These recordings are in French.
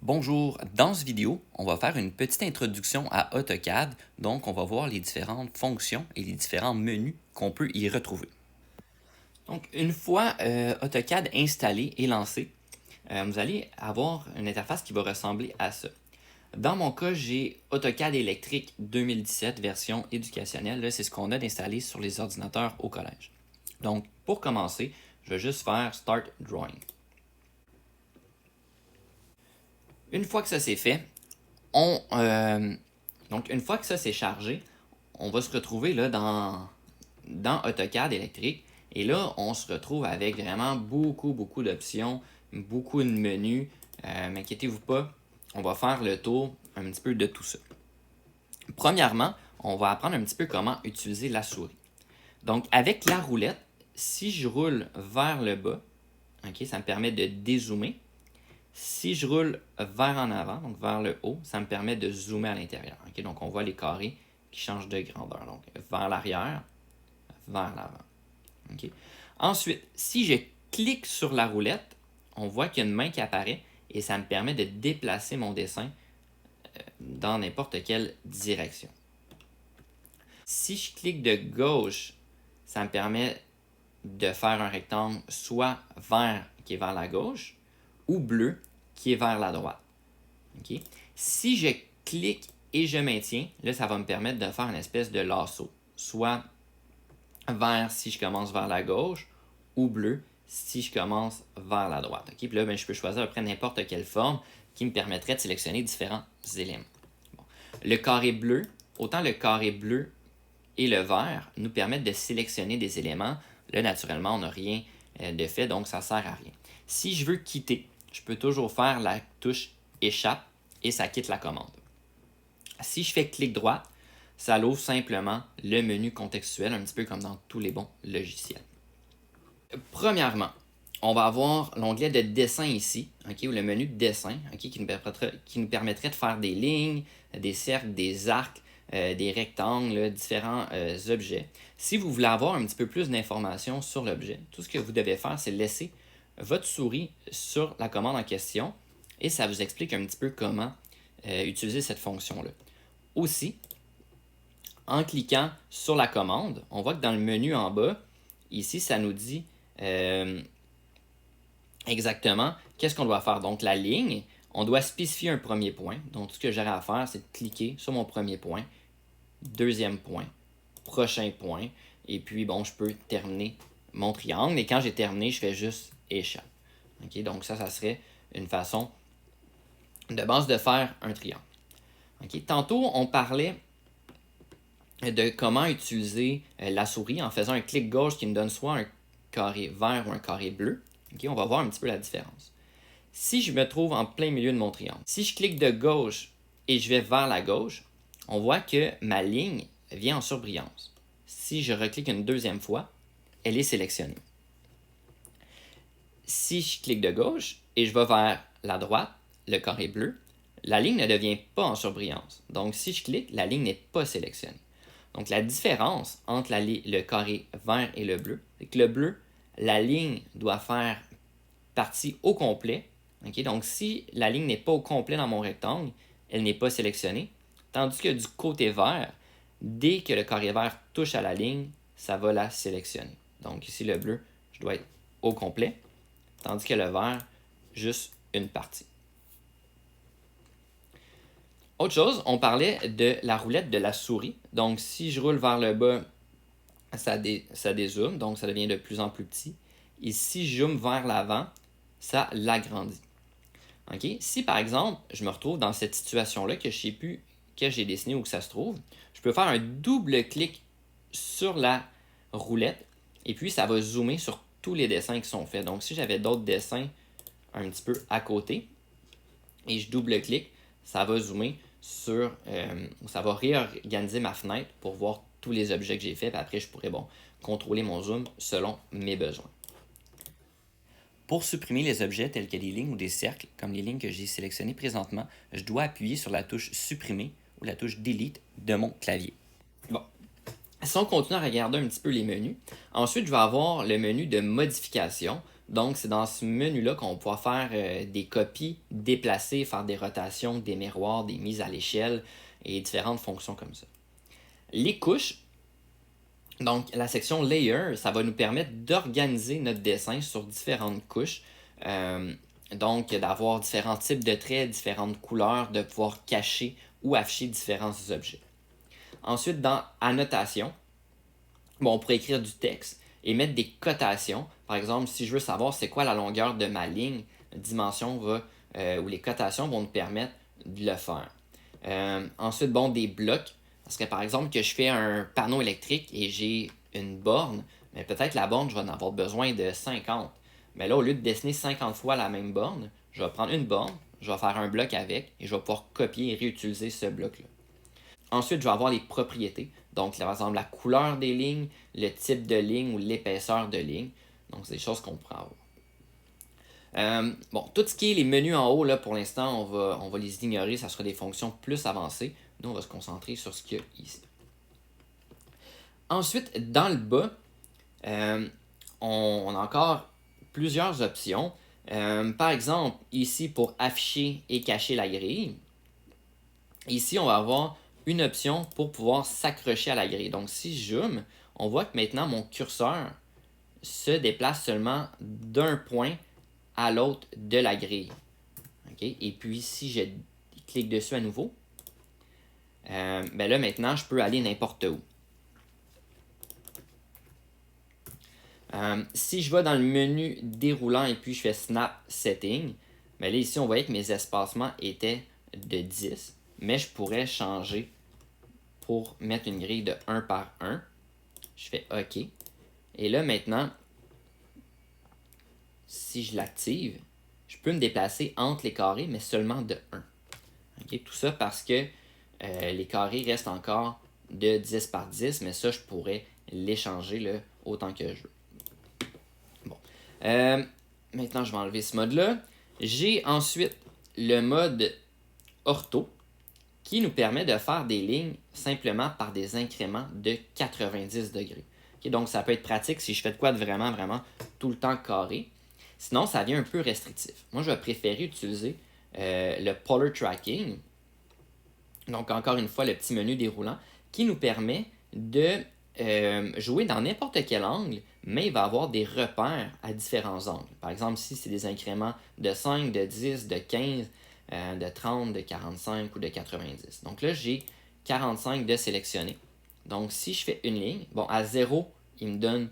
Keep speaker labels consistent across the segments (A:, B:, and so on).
A: Bonjour, dans cette vidéo, on va faire une petite introduction à AutoCAD, donc on va voir les différentes fonctions et les différents menus qu'on peut y retrouver. Donc une fois AutoCAD installé et lancé, vous allez avoir une interface qui va ressembler à ça. Dans mon cas, j'ai AutoCAD électrique 2017 version éducationnelle, c'est ce qu'on a d'installé sur les ordinateurs au collège. Donc pour commencer, je vais juste faire Start Drawing. Une fois que ça c'est fait, donc une fois que ça c'est chargé, on va se retrouver là dans AutoCAD électrique. Et là, on se retrouve avec vraiment beaucoup d'options, beaucoup de menus. M'inquiétez-vous pas, on va faire le tour un petit peu de tout ça. Premièrement, on va apprendre un petit peu comment utiliser la souris. Donc, avec la roulette, si je roule vers le bas, ça me permet de dézoomer. Si je roule vers en avant, donc vers le haut, ça me permet de zoomer à l'intérieur. Donc, on voit les carrés qui changent de grandeur. Donc, vers l'arrière, vers l'avant. Ensuite, si je clique sur la roulette, on voit qu'il y a une main qui apparaît et ça me permet de déplacer mon dessin dans n'importe quelle direction. Si je clique de gauche, ça me permet de faire un rectangle soit vert qui est vers la gauche ou bleu qui est vers la droite. Si je clique et je maintiens, là, ça va me permettre de faire une espèce de lasso, soit vert si je commence vers la gauche ou bleu si je commence vers la droite. Puis là, je peux choisir après n'importe quelle forme qui me permettrait de sélectionner différents éléments. Le carré bleu, autant le carré bleu et le vert nous permettent de sélectionner des éléments. Là, naturellement, on n'a rien de fait, donc ça ne sert à rien. Si je veux quitter, je peux toujours faire la touche échappe et ça quitte la commande. Si je fais clic droit, ça l'ouvre simplement le menu contextuel, un petit peu comme dans tous les bons logiciels. Premièrement, on va avoir l'onglet de dessin ici, ou le menu de dessin, qui nous permettrait de faire des lignes, des cercles, des arcs, des rectangles, différents objets. Si vous voulez avoir un petit peu plus d'informations sur l'objet, tout ce que vous devez faire, c'est laisser votre souris sur la commande en question et ça vous explique un petit peu comment utiliser cette fonction-là. Aussi, en cliquant sur la commande, on voit que dans le menu en bas, ici, ça nous dit exactement qu'est-ce qu'on doit faire. Donc, la ligne, on doit spécifier un premier point. Donc, tout ce que j'aurai à faire, c'est de cliquer sur mon premier point, deuxième point, prochain point, et puis, bon, je peux terminer mon triangle. Et quand j'ai terminé, je fais juste échappe. Donc, ça serait une façon de base de faire un triangle. Tantôt, on parlait de comment utiliser la souris en faisant un clic gauche qui me donne soit un carré vert ou un carré bleu. On va voir un petit peu la différence. Si je me trouve en plein milieu de mon triangle, si je clique de gauche et je vais vers la gauche, on voit que ma ligne vient en surbrillance. Si je reclique une deuxième fois, elle est sélectionnée. Si je clique de gauche et je vais vers la droite, le carré bleu, la ligne ne devient pas en surbrillance. Donc, si je clique, la ligne n'est pas sélectionnée. Donc, la différence entre le carré vert et le bleu, c'est que le bleu, la ligne doit faire partie au complet. Donc, si la ligne n'est pas au complet dans mon rectangle, elle n'est pas sélectionnée. Tandis que du côté vert, dès que le carré vert touche à la ligne, ça va la sélectionner. Donc, ici, le bleu, je dois être au complet. Tandis que le vert, juste une partie. Autre chose, on parlait de la roulette de la souris. Donc, si je roule vers le bas, ça dézoome, donc ça devient de plus en plus petit. Et si je zoome vers l'avant, ça l'agrandit. Si par exemple, je me retrouve dans cette situation-là que je ne sais plus que j'ai dessiné où que ça se trouve, je peux faire un double clic sur la roulette et puis ça va zoomer sur tous les dessins qui sont faits. Donc, si j'avais d'autres dessins un petit peu à côté et je double-clique, ça va zoomer sur... ça va réorganiser ma fenêtre pour voir tous les objets que j'ai faits. Puis après, je pourrais contrôler mon zoom selon mes besoins. Pour supprimer les objets tels que des lignes ou des cercles, comme les lignes que j'ai sélectionnées présentement, je dois appuyer sur la touche Supprimer ou la touche Delete de mon clavier. Bon. Si on continue à regarder un petit peu les menus, ensuite je vais avoir le menu de modification. Donc, c'est dans ce menu-là qu'on va pouvoir faire des copies, déplacer, faire des rotations, des miroirs, des mises à l'échelle et différentes fonctions comme ça. Les couches, donc la section Layer, ça va nous permettre d'organiser notre dessin sur différentes couches. Donc, d'avoir différents types de traits, différentes couleurs, de pouvoir cacher ou afficher différents objets. Ensuite, dans Annotation, on pourrait écrire du texte et mettre des cotations. Par exemple, si je veux savoir c'est quoi la longueur de ma ligne, la dimension ou les cotations vont nous permettre de le faire. Ensuite, des blocs. Parce que par exemple, que je fais un panneau électrique et j'ai une borne, mais peut-être la borne, je vais en avoir besoin de 50. Mais là, au lieu de dessiner 50 fois la même borne, je vais prendre une borne, je vais faire un bloc avec et je vais pouvoir copier et réutiliser ce bloc-là. Ensuite, je vais avoir les propriétés. Donc, par exemple, la couleur des lignes, le type de ligne ou l'épaisseur de ligne. Donc, c'est des choses qu'on pourra avoir. Tout ce qui est les menus en haut, là, pour l'instant, on va les ignorer. Ça sera des fonctions plus avancées. Nous, on va se concentrer sur ce qu'il y a ici. Ensuite, dans le bas, on a encore plusieurs options. Par exemple, ici, pour afficher et cacher la grille, ici, on va avoir une option pour pouvoir s'accrocher à la grille. Donc, si je zoome, on voit que maintenant, mon curseur se déplace seulement d'un point à l'autre de la grille. Okay? Et puis, si je clique dessus à nouveau, là, maintenant, je peux aller n'importe où. Si je vais dans le menu déroulant et puis je fais Snap Setting, là, ici, on voyait que mes espacements étaient de 10, mais je pourrais changer pour mettre une grille de 1 par 1. Je fais OK. Et là, maintenant, si je l'active, je peux me déplacer entre les carrés, mais seulement de 1. Okay? Tout ça parce que les carrés restent encore de 10 par 10, mais ça, je pourrais l'échanger autant que je veux. Maintenant, je vais enlever ce mode-là. J'ai ensuite le mode ortho qui nous permet de faire des lignes simplement par des incréments de 90 degrés. Okay, donc, ça peut être pratique si je fais de quoi de vraiment, vraiment tout le temps carré. Sinon, ça devient un peu restrictif. Moi, je vais préférer utiliser le Polar Tracking. Donc, encore une fois, le petit menu déroulant qui nous permet de jouer dans n'importe quel angle, mais il va avoir des repères à différents angles. Par exemple, si c'est des incréments de 5, de 10, de 15, de 30, de 45 ou de 90. Donc là, j'ai 45 de sélectionner. Donc, si je fais une ligne, à 0, il me donne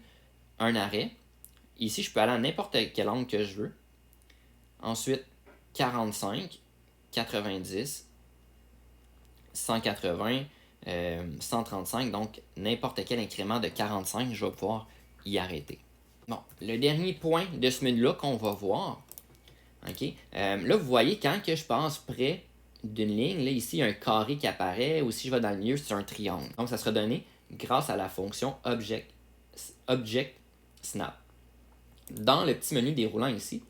A: un arrêt. Ici, je peux aller à n'importe quel angle que je veux. Ensuite, 45, 90, 180, 135, donc n'importe quel incrément de 45, je vais pouvoir y arrêter. Le dernier point de ce menu-là qu'on va voir, là, vous voyez, quand que je passe près d'une ligne, là, ici, il y a un carré qui apparaît, ou si je vais dans le milieu, c'est un triangle. Donc, ça sera donné grâce à la fonction Object Snap. Dans le petit menu déroulant ici,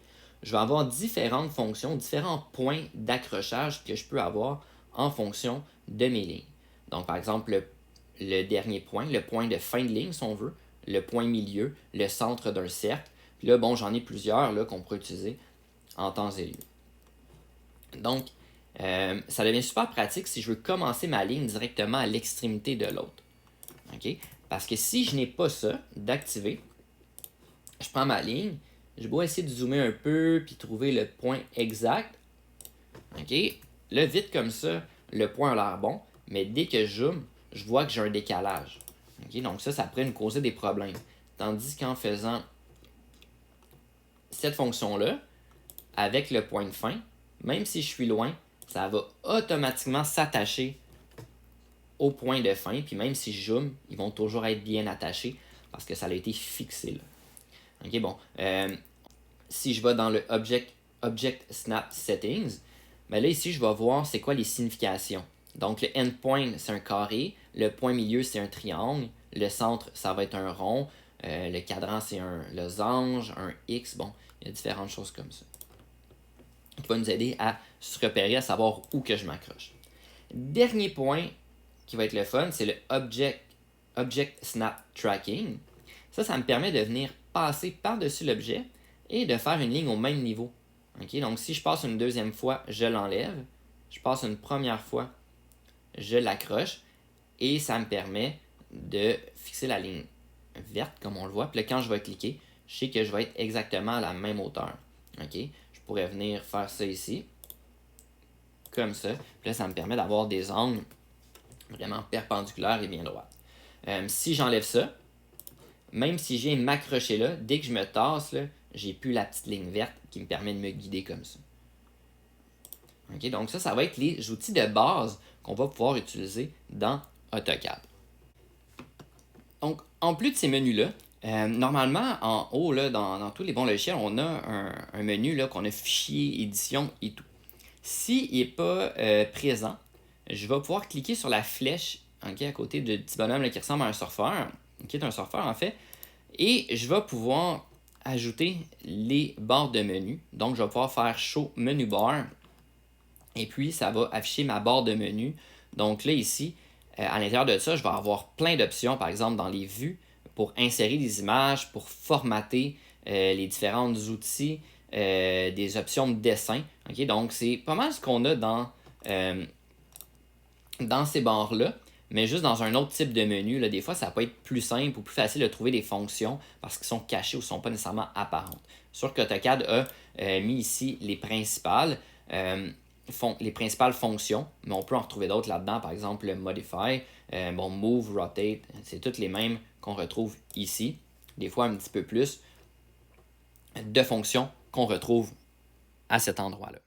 A: je vais avoir différentes fonctions, différents points d'accrochage que je peux avoir en fonction de mes lignes. Donc, par exemple, le dernier point, le point de fin de ligne, si on veut, le point milieu, le centre d'un cercle. Puis là, j'en ai plusieurs là, qu'on pourrait utiliser en temps et lieu. Donc, ça devient super pratique si je veux commencer ma ligne directement à l'extrémité de l'autre. Okay? Parce que si je n'ai pas ça d'activer, je prends ma ligne, je vais essayer de zoomer un peu puis trouver le point exact. Okay? Là, vite comme ça, le point a l'air bon, mais dès que je zoome, je vois que j'ai un décalage. Okay? Donc ça pourrait nous causer des problèmes. Tandis qu'en faisant cette fonction-là, avec le point de fin, même si je suis loin, ça va automatiquement s'attacher au point de fin. Puis même si je zoome, ils vont toujours être bien attachés parce que ça a été fixé là. Si je vais dans le Object Snap Settings, là ici, je vais voir c'est quoi les significations. Donc le endpoint, c'est un carré, le point milieu, c'est un triangle, le centre, ça va être un rond, le cadran, c'est un losange, un X, il y a différentes choses comme ça. Qui va nous aider à se repérer, à savoir où que je m'accroche. Dernier point qui va être le fun, c'est le Object Snap Tracking. Ça me permet de venir passer par-dessus l'objet, et de faire une ligne au même niveau. Okay? Donc, si je passe une deuxième fois, je l'enlève. Je passe une première fois, je l'accroche. Et ça me permet de fixer la ligne verte, comme on le voit. Puis là, quand je vais cliquer, je sais que je vais être exactement à la même hauteur. Okay? Je pourrais venir faire ça ici, comme ça. Puis là, ça me permet d'avoir des angles vraiment perpendiculaires et bien droits. Si j'enlève ça, même si je viens m'accrocher là, dès que je me tasse, j'ai plus la petite ligne verte qui me permet de me guider comme ça. Okay? Donc ça va être les outils de base qu'on va pouvoir utiliser dans AutoCAD. Donc, en plus de ces menus-là, normalement, en haut, là, dans tous les bons logiciels, on a un menu qu'on a fichier, édition et tout. S'il n'est pas présent, je vais pouvoir cliquer sur la flèche à côté du petit bonhomme là, qui ressemble à un surfeur, qui est un surfeur en fait, et je vais pouvoir ajouter les barres de menu. Donc, je vais pouvoir faire Show Menu Bar, et puis ça va afficher ma barre de menu. Donc là, ici, à l'intérieur de ça, je vais avoir plein d'options, par exemple dans les vues, pour insérer des images, pour formater les différents outils, des options de dessin. Okay? Donc, c'est pas mal ce qu'on a dans ces barres-là, mais juste dans un autre type de menu. Là, des fois, ça peut être plus simple ou plus facile de trouver des fonctions parce qu'elles sont cachées ou ne sont pas nécessairement apparentes. Sûr qu'AutoCAD a mis ici les principales. Les principales fonctions, mais on peut en retrouver d'autres là-dedans, par exemple le Modify, Move, Rotate, c'est toutes les mêmes qu'on retrouve ici. Des fois un petit peu plus de fonctions qu'on retrouve à cet endroit-là.